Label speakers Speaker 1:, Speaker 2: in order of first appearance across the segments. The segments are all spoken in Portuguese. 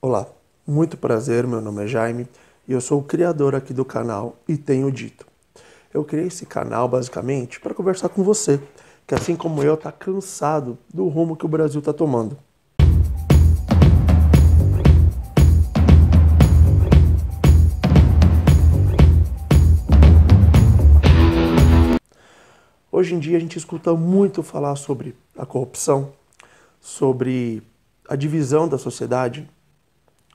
Speaker 1: Olá, muito prazer, meu nome é Jaime e eu sou o criador aqui do canal E Tenho Dito. Eu criei esse canal basicamente para conversar com você, que assim como eu está cansado do rumo que o Brasil está tomando. Hoje em dia a gente escuta muito falar sobre a corrupção, sobre a divisão da sociedade,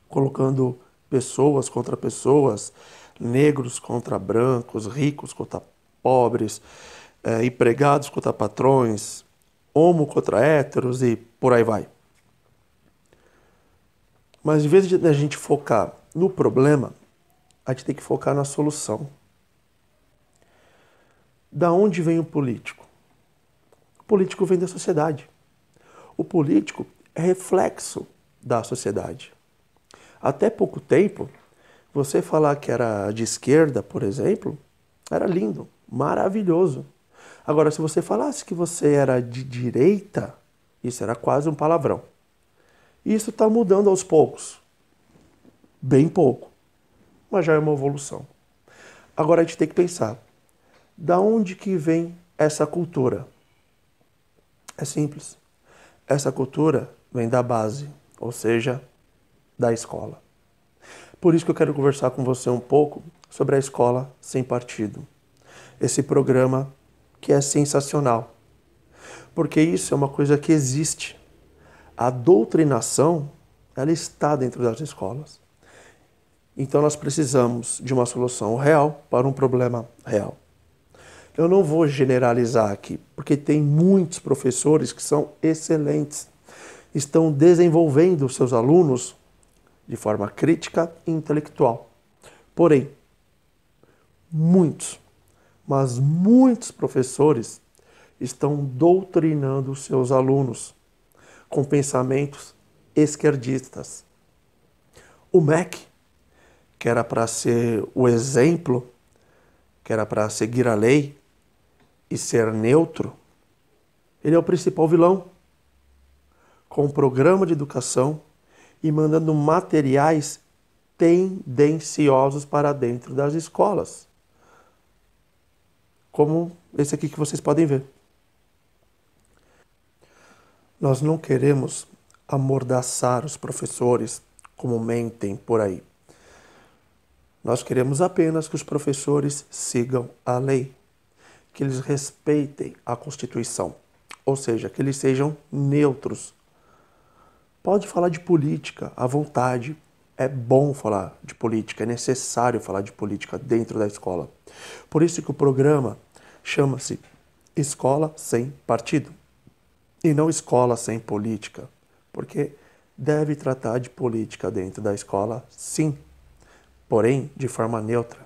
Speaker 1: colocando pessoas contra pessoas, negros contra brancos, ricos contra pobres, empregados contra patrões, homo contra héteros e por aí vai. Mas em vez de a gente focar no problema, a gente tem que focar na solução. Da onde vem o político? O político vem da sociedade. O político é reflexo da sociedade. Até pouco tempo, você falar que era de esquerda, por exemplo, era lindo, maravilhoso. Agora, se você falasse que você era de direita, isso era quase um palavrão. Isso está mudando aos poucos. Bem pouco, mas já é uma evolução. Agora a gente tem que pensar, da onde que vem essa cultura? É simples. Essa cultura vem da base, ou seja, da escola. Por isso que eu quero conversar com você um pouco sobre a Escola Sem Partido. Esse programa que é sensacional. Porque isso é uma coisa que existe. A doutrinação, ela está dentro das escolas. Então nós precisamos de uma solução real para um problema real. Eu não vou generalizar aqui, porque tem muitos professores que são excelentes. Estão desenvolvendo seus alunos de forma crítica e intelectual. Porém, mas muitos professores estão doutrinando seus alunos com pensamentos esquerdistas. O MEC, que era para ser o exemplo, que era para seguir a lei e ser neutro, ele é o principal vilão, com um programa de educação e mandando materiais tendenciosos para dentro das escolas. Como esse aqui que vocês podem ver. Nós não queremos amordaçar os professores como mentem por aí. Nós queremos apenas que os professores sigam a lei, que eles respeitem a Constituição, ou seja, que eles sejam neutros. Pode falar de política à vontade, é bom falar de política, é necessário falar de política dentro da escola. Por isso que o programa chama-se Escola Sem Partido e não Escola Sem Política, porque deve tratar de política dentro da escola, sim, porém de forma neutra.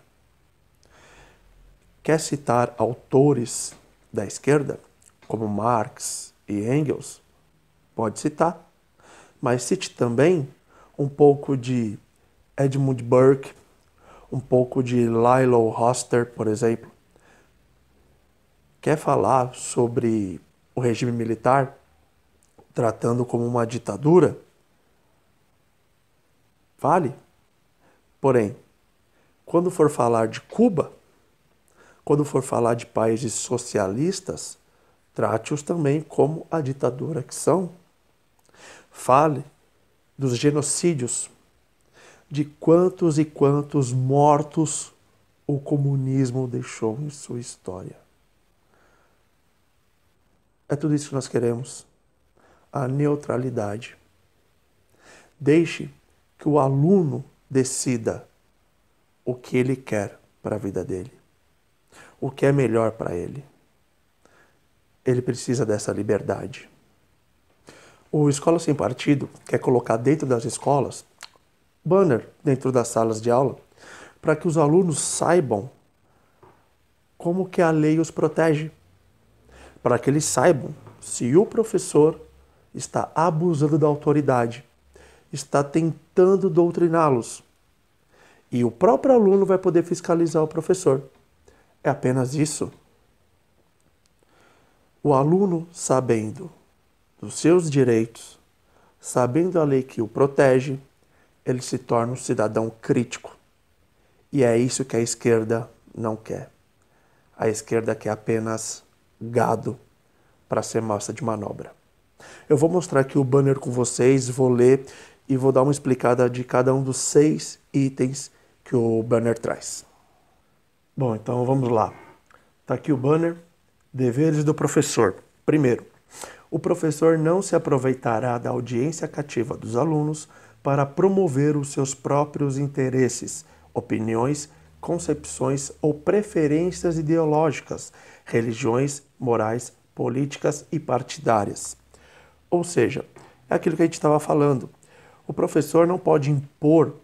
Speaker 1: Quer citar autores da esquerda, como Marx e Engels? Pode citar, mas cite também um pouco de Edmund Burke, um pouco de Lilo Hoster, por exemplo. Quer falar sobre o regime militar, tratando como uma ditadura? Fale. Porém, quando for falar de Cuba, quando for falar de países socialistas, trate-os também como a ditadura que são. Fale dos genocídios, de quantos e quantos mortos o comunismo deixou em sua história. É tudo isso que nós queremos. A neutralidade. Deixe que o aluno decida o que ele quer para a vida dele. O que é melhor para ele. Ele precisa dessa liberdade. O Escola Sem Partido quer colocar dentro das escolas banner dentro das salas de aula para que os alunos saibam como que a lei os protege. Para que eles saibam se o professor está abusando da autoridade, está tentando doutriná-los. E o próprio aluno vai poder fiscalizar o professor. É apenas isso. O aluno, sabendo dos seus direitos, sabendo a lei que o protege, ele se torna um cidadão crítico. E é isso que a esquerda não quer. A esquerda quer apenas gado para ser massa de manobra. Eu vou mostrar aqui o banner com vocês, vou ler e vou dar uma explicada de cada um dos 6 itens que o banner traz. Bom, então vamos lá. Está aqui o banner. Deveres do professor. Primeiro, o professor não se aproveitará da audiência cativa dos alunos para promover os seus próprios interesses, opiniões, concepções ou preferências ideológicas, religiões, morais, políticas e partidárias. Ou seja, é aquilo que a gente estava falando. O professor não pode impor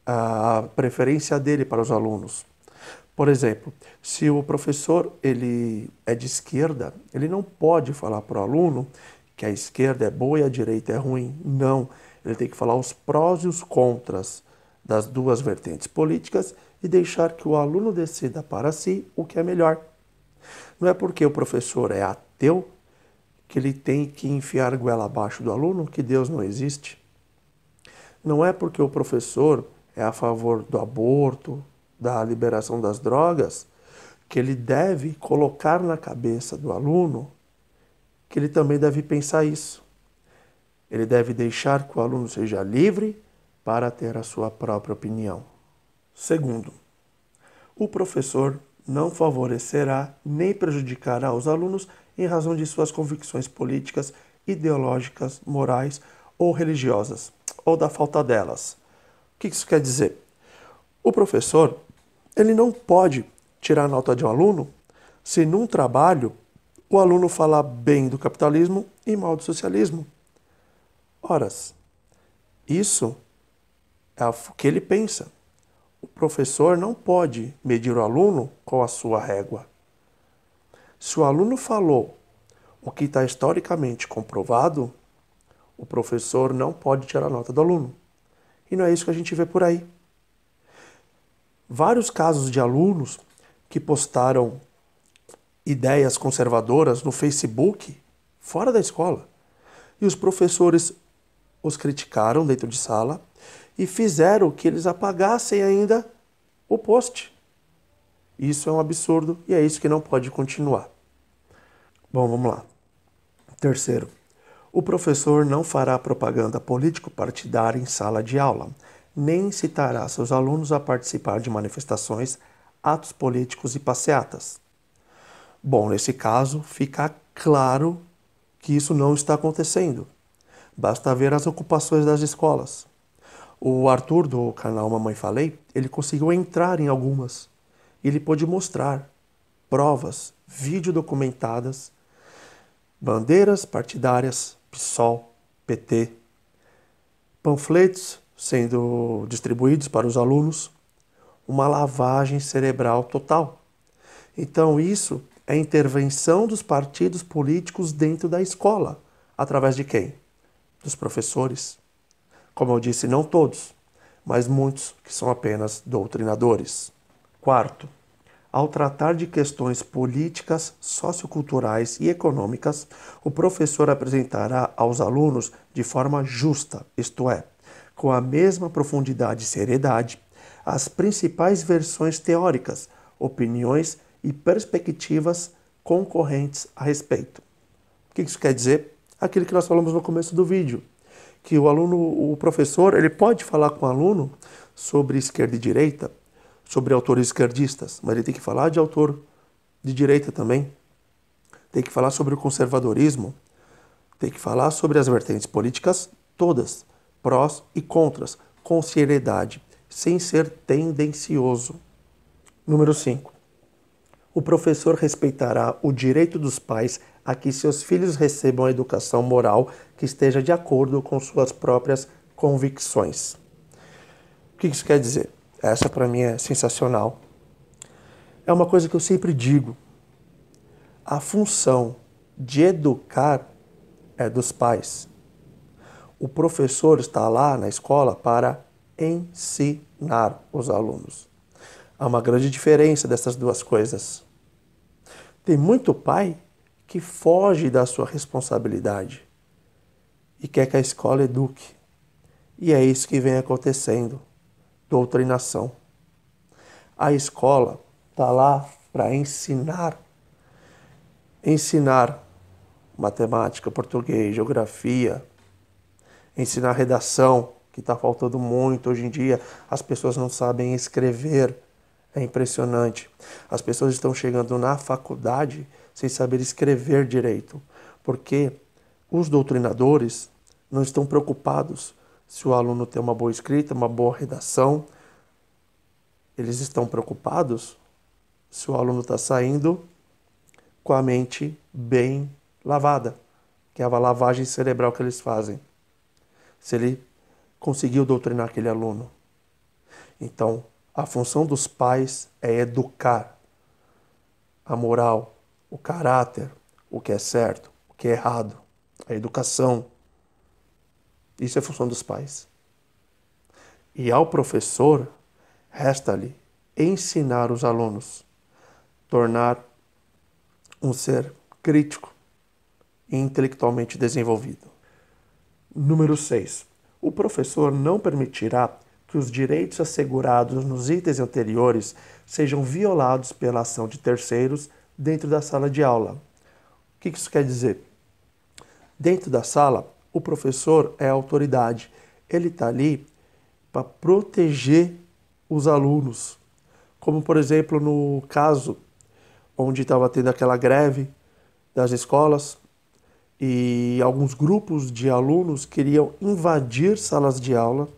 Speaker 1: a preferência dele para os alunos. Por exemplo, se o professor ele é de esquerda, ele não pode falar para o aluno que a esquerda é boa e a direita é ruim. Não, ele tem que falar os prós e os contras das duas vertentes políticas e deixar que o aluno decida para si o que é melhor. Não é porque o professor é ateu que ele tem que enfiar a goela abaixo do aluno que Deus não existe. Não é porque o professor é a favor do aborto, da liberação das drogas, que ele deve colocar na cabeça do aluno que ele também deve pensar isso. Ele deve deixar que o aluno seja livre para ter a sua própria opinião. Segundo, o professor não favorecerá nem prejudicará os alunos em razão de suas convicções políticas, ideológicas, morais ou religiosas, ou da falta delas. O que isso quer dizer? O professor, ele não pode tirar nota de um aluno se num trabalho o aluno falar bem do capitalismo e mal do socialismo. Horas, isso é o que ele pensa. O professor não pode medir o aluno com a sua régua. Se o aluno falou o que está historicamente comprovado, o professor não pode tirar nota do aluno. E não é isso que a gente vê por aí. Vários casos de alunos que postaram ideias conservadoras no Facebook, fora da escola, e os professores os criticaram dentro de sala e fizeram que eles apagassem ainda o post. Isso é um absurdo e é isso que não pode continuar. Bom, vamos lá. Terceiro, o professor não fará propaganda político-partidária em sala de aula, nem incitará seus alunos a participar de manifestações, atos políticos e passeatas. Bom, nesse caso, fica claro que isso não está acontecendo. Basta ver as ocupações das escolas. O Arthur, do canal Mamãe Falei, ele conseguiu entrar em algumas. Ele pôde mostrar provas, vídeo documentadas, bandeiras partidárias, PSOL, PT, panfletos sendo distribuídos para os alunos, uma lavagem cerebral total. Então isso é intervenção dos partidos políticos dentro da escola. Através de quem? Dos professores. Como eu disse, não todos, mas muitos que são apenas doutrinadores. Quarto, ao tratar de questões políticas, socioculturais e econômicas, o professor apresentará aos alunos de forma justa, isto é, com a mesma profundidade e seriedade, as principais versões teóricas, opiniões e perspectivas concorrentes a respeito. O que isso quer dizer? Aquilo que nós falamos no começo do vídeo, que o professor, ele pode falar com o aluno sobre esquerda e direita, sobre autores esquerdistas, mas ele tem que falar de autor de direita também. Tem que falar sobre o conservadorismo, tem que falar sobre as vertentes políticas todas, prós e contras, com seriedade, sem ser tendencioso. Número 5. O professor respeitará o direito dos pais a que seus filhos recebam a educação moral que esteja de acordo com suas próprias convicções. O que isso quer dizer? Essa para mim é sensacional. É uma coisa que eu sempre digo. A função de educar é dos pais. O professor está lá na escola para ensinar os alunos. Há uma grande diferença dessas duas coisas. Tem muito pai que foge da sua responsabilidade e quer que a escola eduque. E é isso que vem acontecendo, doutrinação. A escola está lá para ensinar matemática, português, geografia, ensinar redação, que está faltando muito hoje em dia. As pessoas não sabem escrever, é impressionante. As pessoas estão chegando na faculdade sem saber escrever direito, porque os doutrinadores não estão preocupados se o aluno tem uma boa escrita, uma boa redação. Eles estão preocupados se o aluno está saindo com a mente bem lavada, que é a lavagem cerebral que eles fazem. Se ele conseguiu doutrinar aquele aluno. Então, a função dos pais é educar a moral, o caráter, o que é certo, o que é errado, a educação. Isso é função dos pais. E ao professor, resta-lhe ensinar os alunos, tornar um ser crítico e intelectualmente desenvolvido. Número 6. O professor não permitirá que os direitos assegurados nos itens anteriores sejam violados pela ação de terceiros dentro da sala de aula. O que isso quer dizer? Dentro da sala, o professor é a autoridade. Ele está ali para proteger os alunos. Como, por exemplo, no caso onde estava tendo aquela greve das escolas e alguns grupos de alunos queriam invadir salas de aula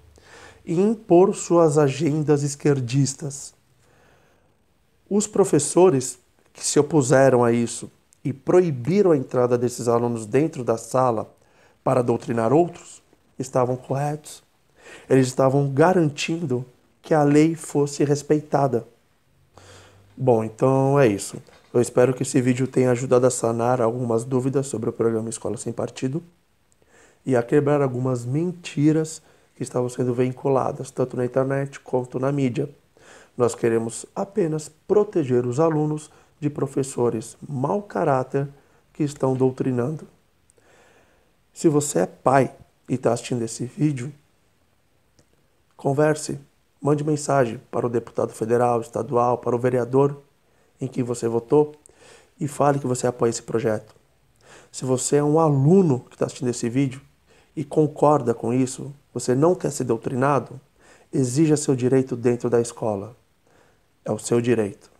Speaker 1: e impor suas agendas esquerdistas. Os professores que se opuseram a isso e proibiram a entrada desses alunos dentro da sala para doutrinar outros, estavam corretos. Eles estavam garantindo que a lei fosse respeitada. Bom, então é isso. Eu espero que esse vídeo tenha ajudado a sanar algumas dúvidas sobre o programa Escola Sem Partido e a quebrar algumas mentiras que estavam sendo veiculadas tanto na internet quanto na mídia. Nós queremos apenas proteger os alunos de professores mau caráter que estão doutrinando. Se você é pai e está assistindo esse vídeo, converse, mande mensagem para o deputado federal, estadual, para o vereador em que você votou e fale que você apoia esse projeto. Se você é um aluno que está assistindo esse vídeo e concorda com isso, você não quer ser doutrinado, exija seu direito dentro da escola. É o seu direito.